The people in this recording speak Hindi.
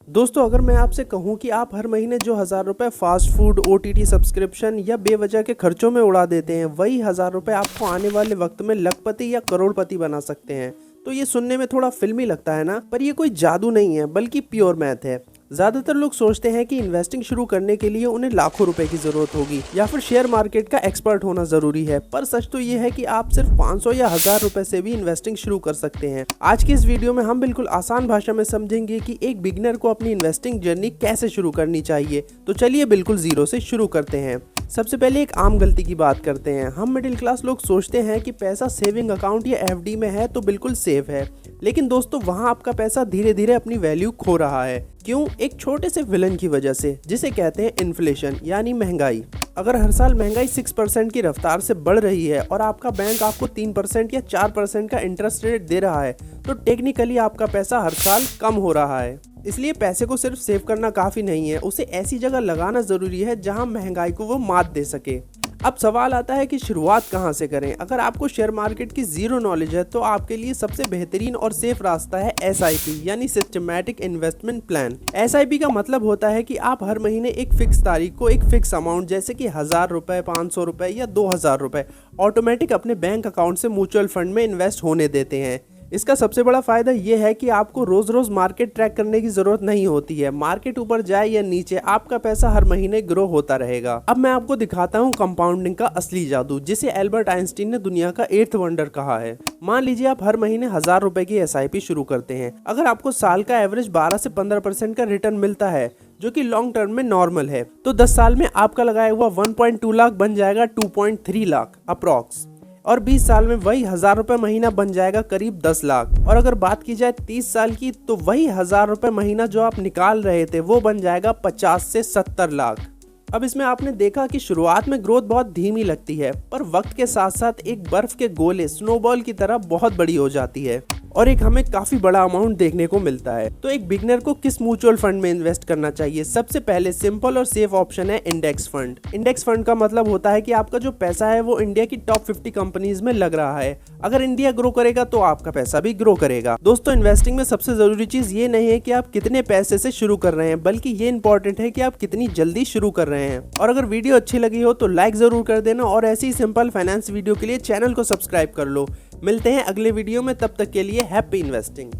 दोस्तों, अगर मैं आपसे कहूं कि आप हर महीने जो 1000 रुपए फास्ट फूड, OTT सब्सक्रिप्शन या बेवजह के खर्चों में उड़ा देते हैं, वही 1000 रुपए आपको आने वाले वक्त में लखपति या करोड़पति बना सकते हैं। तो ये सुनने में थोड़ा फिल्मी लगता है ना, पर ये कोई जादू नहीं है बल्कि प्योर मैथ है। ज्यादातर लोग सोचते हैं कि इन्वेस्टिंग शुरू करने के लिए उन्हें लाखों रुपए की जरूरत होगी या फिर शेयर मार्केट का एक्सपर्ट होना जरूरी है, पर सच तो ये है कि आप सिर्फ 500 या 1000 रुपए से भी इन्वेस्टिंग शुरू कर सकते हैं। आज की इस वीडियो में हम बिल्कुल आसान भाषा में समझेंगे कि एक बिगिनर को अपनी इन्वेस्टिंग जर्नी कैसे शुरू करनी चाहिए। तो चलिए बिल्कुल जीरो से शुरू करते हैं। सबसे पहले एक आम गलती की बात करते हैं। हम मिडिल क्लास लोग सोचते हैं कि पैसा सेविंग अकाउंट या FD में है तो बिल्कुल सेफ है, लेकिन दोस्तों वहां आपका पैसा धीरे धीरे अपनी वैल्यू खो रहा है। क्यों? एक छोटे से विलन की वजह से, जिसे कहते हैं इन्फ्लेशन यानी महंगाई। अगर हर साल महंगाई 6% की रफ्तार से बढ़ रही है और आपका बैंक आपको 3% या 4% का इंटरेस्ट रेट दे रहा है, तो टेक्निकली आपका पैसा हर साल कम हो रहा है। इसलिए पैसे को सिर्फ सेव करना काफी नहीं है, उसे ऐसी जगह लगाना जरूरी है जहां महंगाई को वो मात दे सके। अब सवाल आता है कि शुरुआत कहां से करें। अगर आपको शेयर मार्केट की जीरो नॉलेज है तो आपके लिए सबसे बेहतरीन और सेफ रास्ता है SIP यानी सिस्टमैटिक इन्वेस्टमेंट प्लान। SIP का मतलब होता है कि आप हर महीने एक फिक्स तारीख को एक फिक्स अमाउंट जैसे कि 1000 रुपए, 500 रुपए या 2000 रुपए ऑटोमेटिक अपने बैंक अकाउंट से म्यूचुअल फंड में इन्वेस्ट होने देते हैं। इसका सबसे बड़ा फायदा ये है कि आपको रोज रोज मार्केट ट्रैक करने की जरूरत नहीं होती है। मार्केट ऊपर जाए या नीचे, आपका पैसा हर महीने ग्रो होता रहेगा। अब मैं आपको दिखाता हूँ कंपाउंडिंग का असली जादू, जिसे एल्बर्ट आइंस्टीन ने दुनिया का 8th वंडर कहा है। मान लीजिए आप हर महीने 1000 रुपए की SIP शुरू करते हैं। अगर आपको साल का एवरेज 12 से 15% का रिटर्न मिलता है, जो कि लॉन्ग टर्म में नॉर्मल है, तो 10 साल में आपका लगाया हुआ 1.2 लाख बन जाएगा 2.3 लाख अप्रॉक्स, और 20 साल में वही 1000 रुपए महीना बन जाएगा करीब 10 लाख। और अगर बात की जाए 30 साल की, तो वही 1000 रुपए महीना जो आप निकाल रहे थे वो बन जाएगा 50 से 70 लाख। अब इसमें आपने देखा कि शुरुआत में ग्रोथ बहुत धीमी लगती है, पर वक्त के साथ साथ एक बर्फ के गोले स्नोबॉल की तरह बहुत बड़ी हो जाती है और एक हमें काफी बड़ा अमाउंट देखने को मिलता है। तो एक बिगिनर को किस म्यूचुअल फंड में इन्वेस्ट करना चाहिए? सबसे पहले सिंपल और सेफ ऑप्शन है इंडेक्स फंड। इंडेक्स फंड का मतलब होता है कि आपका जो पैसा है वो इंडिया की टॉप 50 कंपनीज में लग रहा है। अगर इंडिया ग्रो करेगा तो आपका पैसा भी ग्रो करेगा। दोस्तों, इन्वेस्टिंग में सबसे जरूरी चीज ये नहीं है कि आप कितने पैसे से शुरू कर रहे हैं, बल्कि ये इंपॉर्टेंट है कि आप कितनी जल्दी शुरू कर रहे हैं। और अगर वीडियो अच्छी लगी हो तो लाइक जरूर कर देना, और ऐसी सिंपल फाइनेंस वीडियो के लिए चैनल को सब्सक्राइब कर लो। मिलते हैं अगले वीडियो में, तब तक के लिए हैप्पी इन्वेस्टिंग।